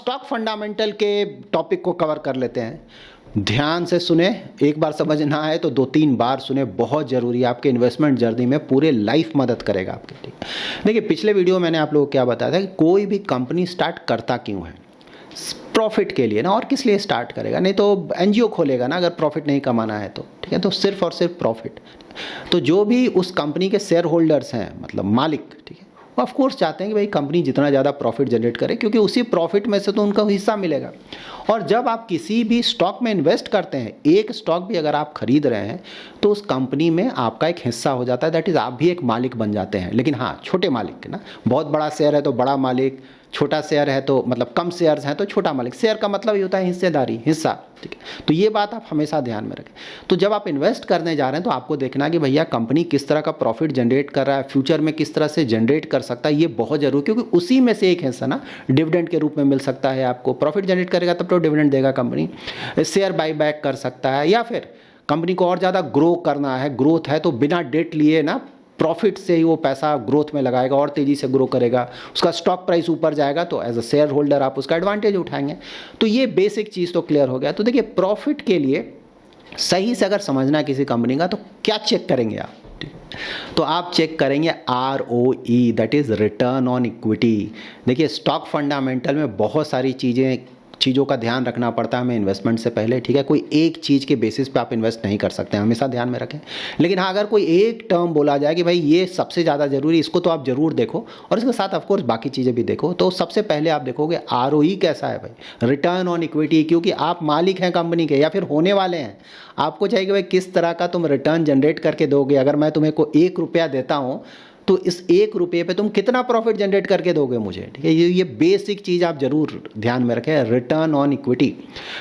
Stock fundamental के topic को cover कर लेते हैं। ध्यान से सुने, एक बार समझ ना आए तो 2-3 बार सुने, बहुत ज़रूरी है, आपके इन्वेस्टमेंट जर्नी में पूरे लाइफ मदद करेगा आपके। ठीक, देखिए पिछले वीडियो मैंने आप लोगों को क्या बताया था कि कोई भी कंपनी स्टार्ट करता क्यों है, प्रॉफिट के लिए ना, और किस लिए स्टार्ट करेगा। नहीं तो एनजीओ खोलेगा ना अगर प्रॉफिट नहीं कमाना है तो, ठीक है, तो सिर्फ और सिर्फ प्रॉफिट। तो जो भी उस कंपनी के शेयर होल्डर्स हैं, मतलब मालिक, ठीक है, वो ऑफ कोर्स चाहते हैं कि भाई कंपनी जितना ज़्यादा प्रॉफिट जनरेट करे, क्योंकि उसी प्रॉफिट में से तो उनका हिस्सा मिलेगा। और जब आप किसी भी स्टॉक में इन्वेस्ट करते हैं, एक स्टॉक भी अगर आप खरीद रहे हैं तो उस कंपनी में आपका एक हिस्सा हो जाता है, दैट इज़ आप भी एक मालिक बन जाते हैं। लेकिन हाँ, छोटे मालिक ना, बहुत बड़ा शेयर है तो बड़ा मालिक, छोटा शेयर है तो मतलब कम शेयर्स हैं तो छोटा मालिक। शेयर का मतलब ही होता है हिस्सेदारी, हिस्सा, ठीक है। तो ये बात आप हमेशा ध्यान में रखें। तो जब आप इन्वेस्ट करने जा रहे हैं तो आपको देखना है कि भैया कंपनी किस तरह का प्रॉफिट जनरेट कर रहा है, फ्यूचर में किस तरह से जनरेट कर सकता है, ये बहुत जरूरी, क्योंकि उसी में से एक हिस्सा ना डिविडेंड के रूप में मिल सकता है आपको। प्रॉफिट जनरेट करेगा तब तो डिविडेंड देगा कंपनी, शेयर बाई बैक कर सकता है, या फिर कंपनी को और ज़्यादा ग्रो करना है, ग्रोथ है तो बिना डेट लिए ना प्रॉफिट से ही वो पैसा ग्रोथ में लगाएगा और तेज़ी से ग्रो करेगा, उसका स्टॉक प्राइस ऊपर जाएगा तो एज अ शेयर होल्डर आप उसका एडवांटेज उठाएंगे। तो ये बेसिक चीज़ तो क्लियर हो गया। तो देखिए प्रॉफिट के लिए सही से अगर समझना है किसी कंपनी का तो क्या चेक करेंगे आप, तो आप चेक करेंगे ROE, that is return on equity. देखिए स्टॉक फंडामेंटल में बहुत सारी चीज़ों का ध्यान रखना पड़ता है हमें इन्वेस्टमेंट से पहले, ठीक है। कोई एक चीज़ के बेसिस पे आप इन्वेस्ट नहीं कर सकते हैं, हमेशा ध्यान में रखें। लेकिन हाँ, अगर कोई एक टर्म बोला जाए कि भाई ये सबसे ज़्यादा ज़रूरी, इसको तो आप ज़रूर देखो, और इसके साथ ऑफकोर्स बाकी चीज़ें भी देखो। तो सबसे पहले आप देखोगे ROE कैसा है भाई, रिटर्न ऑन इक्विटी, क्योंकि आप मालिक हैं कंपनी के या फिर होने वाले हैं। आपको चाहिए कि भाई किस तरह का तुम रिटर्न जनरेट करके दोगे। अगर मैं तुम्हें को 1 रुपया देता हूँ तो इस 1 रुपये पे तुम कितना प्रॉफिट जनरेट करके दोगे मुझे, ठीक है। ये बेसिक चीज़ आप जरूर ध्यान में रखें, रिटर्न ऑन इक्विटी।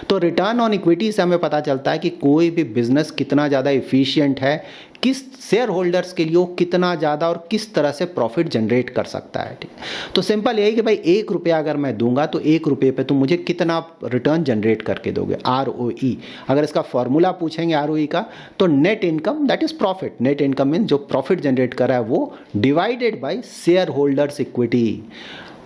तो रिटर्न ऑन इक्विटी से हमें पता चलता है कि कोई भी बिजनेस कितना ज़्यादा इफिशियंट है, किस शेयर होल्डर्स के लिए वो कितना ज़्यादा और किस तरह से प्रॉफिट जनरेट कर सकता है, ठीक है। तो सिंपल यही कि भाई 1 रुपया अगर मैं दूंगा तो 1 रुपये पे तुम मुझे कितना रिटर्न जनरेट करके दोगे, ROE। अगर इसका फॉर्मूला पूछेंगे ROE का तो net income, that is profit. Net income mean जो प्रॉफिट जनरेट कर रहा है वो divided by share holders equity.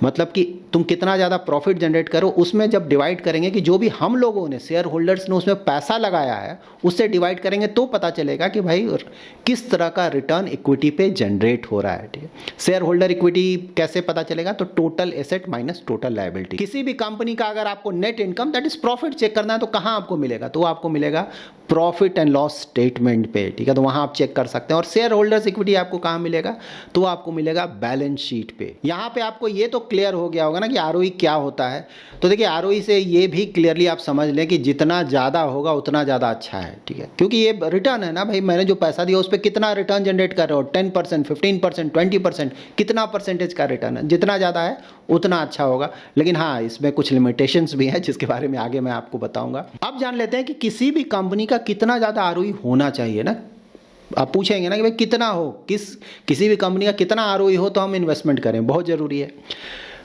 मतलब कि तुम कितना ज़्यादा प्रॉफिट जनरेट करो, उसमें जब डिवाइड करेंगे कि जो भी हम लोगों ने, शेयर होल्डर्स ने उसमें पैसा लगाया है, उससे डिवाइड करेंगे तो पता चलेगा कि भाई किस तरह का रिटर्न इक्विटी पे जनरेट हो रहा है, ठीक है। शेयर होल्डर इक्विटी कैसे पता चलेगा, तो total asset minus total liability. किसी भी कंपनी का अगर आपको net income that is profit check करना है तो कहाँ आपको मिलेगा, तो आपको मिलेगा प्रॉफिट एंड लॉस स्टेटमेंट पे, ठीक है। तो वहाँ आप चेक कर सकते हैं। और शेयर होल्डर्स इक्विटी आपको कहाँ मिलेगा, तो आपको मिलेगा बैलेंस शीट पे। यहाँ पे आपको ये तो क्लियर हो गया होगा ना कि ROE क्या होता है। तो देखिए ROE से ये भी क्लियरली आप समझ लें कि जितना ज़्यादा होगा उतना ज़्यादा अच्छा है, ठीक है। क्योंकि ये रिटर्न है ना भाई, मैंने जो पैसा दिया उस पर कितना रिटर्न जनरेट कर रहे हो, 10%, 15%, 20%, कितना परसेंटेज का रिटर्न है, जितना ज़्यादा है उतना अच्छा होगा। लेकिन हाँ, इसमें कुछ लिमिटेशंस भी हैं जिसके बारे में आगे मैं आपको बताऊंगा। अब जान लेते हैं कि किसी भी कंपनी का कितना ज़्यादा ROE होना चाहिए ना। आप पूछेंगे ना कि भाई कितना हो, किसी भी कंपनी का कितना ROE हो तो हम इन्वेस्टमेंट करें, बहुत ज़रूरी है।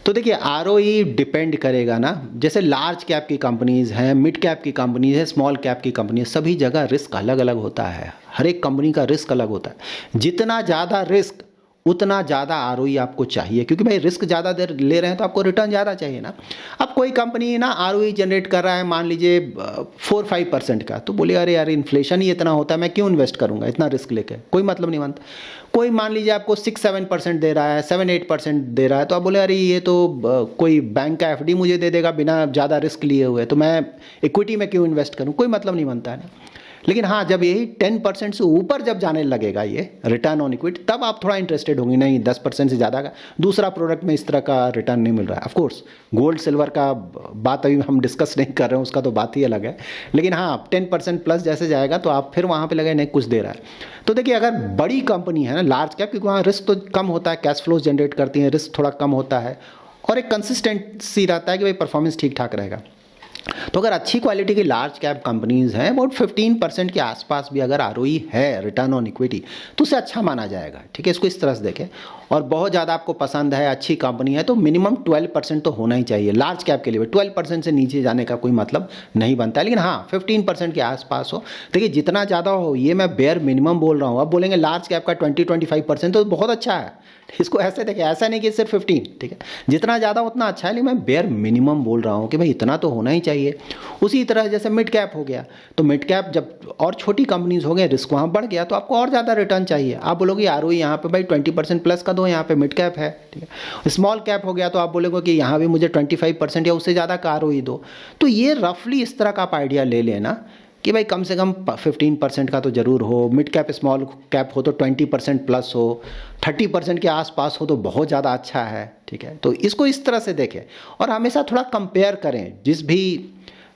तो देखिए ROE डिपेंड करेगा ना, जैसे लार्ज कैप की कंपनीज़ हैं, मिड कैप की कंपनीज़ है, स्मॉल कैप की कंपनी है, सभी जगह रिस्क अलग अलग होता है, हर एक कंपनी का रिस्क अलग होता है। जितना ज़्यादा रिस्क उतना ज़्यादा ROE आपको चाहिए, क्योंकि भाई रिस्क ज़्यादा देर ले रहे हैं तो आपको रिटर्न ज़्यादा चाहिए ना। अब कोई कंपनी ना ROE जनरेट कर रहा है मान लीजिए 4-5% का, तो बोले अरे यार इन्फ्लेशन ही इतना होता है, मैं क्यों इन्वेस्ट करूँगा इतना रिस्क लेके, कोई मतलब नहीं बनता। कोई मान लीजिए आपको 6-7% दे रहा है, 7-8% दे रहा है, तो आप बोले अरे ये तो कोई बैंक का FD मुझे दे देगा बिना ज़्यादा रिस्क लिए हुए, तो मैं इक्विटी में क्यों इन्वेस्ट करूँ, कोई मतलब नहीं बनता है ना। लेकिन हाँ, जब यही 10% से ऊपर जब जाने लगेगा ये रिटर्न ऑन इक्विटी, तब आप थोड़ा इंटरेस्टेड होंगे, नहीं 10% से ज़्यादा का दूसरा प्रोडक्ट में इस तरह का रिटर्न नहीं मिल रहा है। ऑफकोर्स गोल्ड सिल्वर का बात अभी हम डिस्कस नहीं कर रहे हैं, उसका तो बात ही अलग है। लेकिन हाँ, 10% प्लस जैसे जाएगा तो आप फिर वहाँ पे लगे नहीं कुछ दे रहा है। तो देखिए अगर बड़ी कंपनी है ना, लार्ज कैप, क्योंकि वहाँ रिस्क तो कम होता है, कैश फ्लोज जनरेट करती है, रिस्क थोड़ा कम होता है और एक कंसिस्टेंसी रहता है कि भाई परफॉर्मेंस ठीक ठाक रहेगा। तो अगर अच्छी क्वालिटी की लार्ज कैप कंपनीज हैं, अबाउट 15% के आसपास भी अगर ROE है, रिटर्न ऑन इक्विटी, तो उसे अच्छा माना जाएगा, ठीक है। इसको इस तरह से देखें। और बहुत ज़्यादा आपको पसंद है, अच्छी कंपनी है, तो मिनिमम 12% तो होना ही चाहिए लार्ज कैप के लिए। 12% से नीचे जाने का कोई मतलब नहीं बनता है, लेकिन हाँ 15% के आसपास हो। देखिए जितना ज़्यादा हो, ये मैं बेयर मिनिमम बोल रहा हूँ। अब बोलेंगे लार्ज कैप का 20-25% तो बहुत अच्छा है, इसको ऐसे देखें, ऐसा नहीं कि सिर्फ 15, ठीक है, जितना ज़्यादा उतना अच्छा है, लेकिन मैं बेयर मिनिमम बोल रहा हूँ कि भाई इतना तो होना ही चाहिए। उसी तरह जैसे मिड कैप हो गया, तो मिड कैप जब और छोटी कंपनीज हो गए, रिस्क वहाँ बढ़ गया, तो आपको और ज़्यादा रिटर्न चाहिए। आप बोलोगे आरओई यहाँ पे भाई 20% प्लस का दो, यहाँ पे मिड कैप है, ठीक है। स्मॉल कैप हो गया तो आप बोलोगे कि यहाँ भी मुझे 25% या उससे ज़्यादा का आरओई दो। तो ये रफली इस तरह का आप आइडिया ले लेना कि भाई कम से कम 15% का तो ज़रूर हो, मिड कैप स्मॉल कैप हो तो 20% प्लस हो, 30% के आसपास हो तो बहुत ज़्यादा अच्छा है, ठीक है। तो इसको इस तरह से देखें और हमेशा थोड़ा कंपेयर करें, जिस भी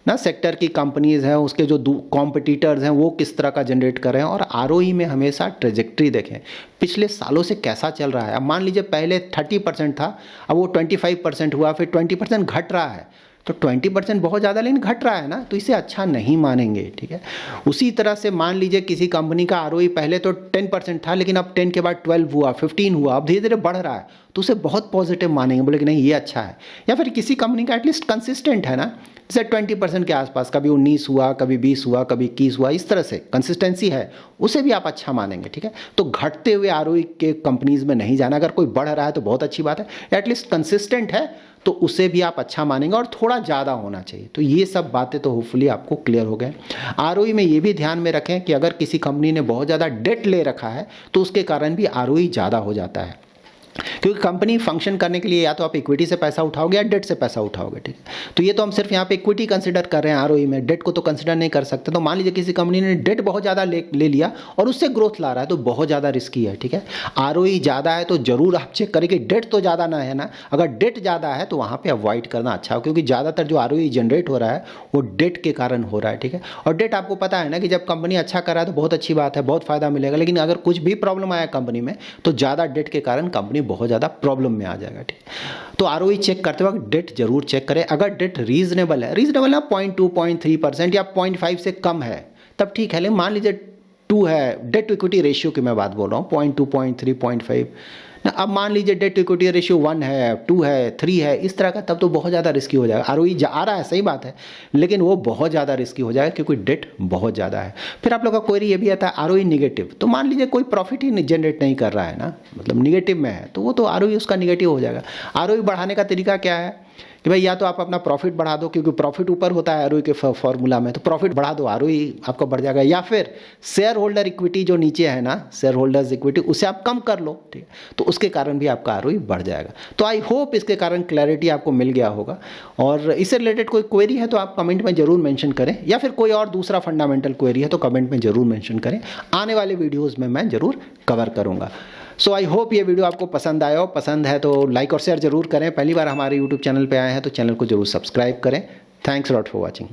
ना सेक्टर की कंपनीज़ हैं उसके जो कॉम्पिटिटर्स हैं वो किस तरह का जनरेट कर रहे हैं, और आरओई में हमेशा ट्रेजेक्ट्री देखें, पिछले सालों से कैसा चल रहा है। अब मान लीजिए पहले 30% था, अब वो 25% हुआ, फिर 20% घट रहा है, तो 20% बहुत ज़्यादा लेकिन घट रहा है ना, तो इसे अच्छा नहीं मानेंगे, ठीक है। उसी तरह से मान लीजिए किसी कंपनी का आरओई पहले तो 10% था, लेकिन अब 10 के बाद 12 हुआ, 15 हुआ, अब धीरे धीरे बढ़ रहा है, तो उसे बहुत पॉजिटिव मानेंगे, बोले कि नहीं ये अच्छा है। या फिर किसी कंपनी का एटलीस्ट कंसिस्टेंट है ना, जैसे 20% के आसपास, कभी 19 हुआ, कभी 20 हुआ, कभी 21 हुआ, इस तरह से कंसिस्टेंसी है, उसे भी आप अच्छा मानेंगे, ठीक है। तो घटते हुए आरओई के कंपनीज में नहीं जाना। अगर कोई बढ़ रहा है तो बहुत अच्छी बात है, एटलीस्ट कंसिस्टेंट है तो उसे भी आप अच्छा मानेंगे, और थोड़ा ज़्यादा होना चाहिए। तो ये सब बातें तो होपफुली आपको क्लियर हो गए। आरओई में ये भी ध्यान में रखें कि अगर किसी कंपनी ने बहुत ज़्यादा डेट ले रखा है तो उसके कारण भी आरओई ज़्यादा हो जाता है, क्योंकि कंपनी फंक्शन करने के लिए या तो आप इक्विटी से पैसा उठाओगे या डेट से पैसा उठाओगे, ठीक है। तो ये तो हम सिर्फ यहाँ पे इक्विटी कंसिडर कर रहे हैं आरओई में, डेट को तो कंसिडर नहीं कर सकते। तो मान लीजिए किसी कंपनी ने डेट बहुत ज़्यादा ले लिया और उससे ग्रोथ ला रहा है, तो बहुत ज़्यादा रिस्की है, ठीक है। आरओई ज़्यादा है तो जरूर आप चेक करें कि डेट तो ज़्यादा ना है ना। अगर डेट ज़्यादा है तो वहाँ पर अवॉइड करना अच्छा हो, क्योंकि ज़्यादातर जो आरओई जनरेट हो रहा है वो डेट के कारण हो रहा है, ठीक है। और डेट आपको पता है ना कि जब कंपनी अच्छा कर रहा है तो बहुत अच्छी बात है, बहुत फायदा मिलेगा, लेकिन अगर कुछ भी प्रॉब्लम आया कंपनी में तो ज़्यादा डेट के कारण कंपनी बहुत ज़्यादा प्रॉब्लम में आ जाएगा, ठीक। तो आरओई चेक करते वक्त डेट जरूर चेक करें। अगर डेट रीजनेबल है 0.2 0.3% या 0.5 से कम है तब ठीक है, लेकिन मान लीजिए 2 है, डेट टू इक्विटी रेशियो की मैं बात बोल रहा हूँ, 0.2 0.3 0.5 ना। अब मान लीजिए डेट टू इक्विटी रेशियो 1 है, 2 है, 3 है, इस तरह का, तब तो बहुत ज़्यादा रिस्की हो जाएगा। आरओई आ रहा है सही बात है, लेकिन वो बहुत ज़्यादा रिस्की हो जाएगा क्योंकि डेट बहुत ज़्यादा है। फिर आप लोग का क्वेरी ये भी आता है आरओई निगेटिव, तो मान लीजिए कोई प्रॉफिट ही जनरेट नहीं कर रहा है ना, मतलब निगेटिव में है, तो वो तो आरओई उसका निगेटिव हो जाएगा। आरओई बढ़ाने का तरीका क्या है कि भाई या तो आप अपना प्रॉफिट बढ़ा दो, क्योंकि प्रॉफिट ऊपर होता है आरओई के फॉर्मूला में, तो प्रॉफिट बढ़ा दो, आरओई आपका बढ़ जाएगा। या फिर शेयर होल्डर इक्विटी जो नीचे है ना, शेयर होल्डर्स इक्विटी, उसे आप कम कर लो, ठीक है, तो उसके कारण भी आपका आरओई बढ़ जाएगा। तो आई होप इसके कारण क्लैरिटी आपको मिल गया होगा, और इससे रिलेटेड कोई क्वेरी है तो आप कमेंट में जरूर मेंशन करें, या फिर कोई और दूसरा फंडामेंटल क्वेरी है तो कमेंट में जरूर मेंशन करें, आने वाले वीडियोज़ में मैं जरूर कवर करूँगा। सो आई होप ये वीडियो आपको पसंद आया हो। पसंद है तो लाइक और शेयर जरूर करें। पहली बार हमारे यूट्यूब चैनल पे आए हैं तो चैनल को जरूर सब्सक्राइब करें। Thanks lot for watching.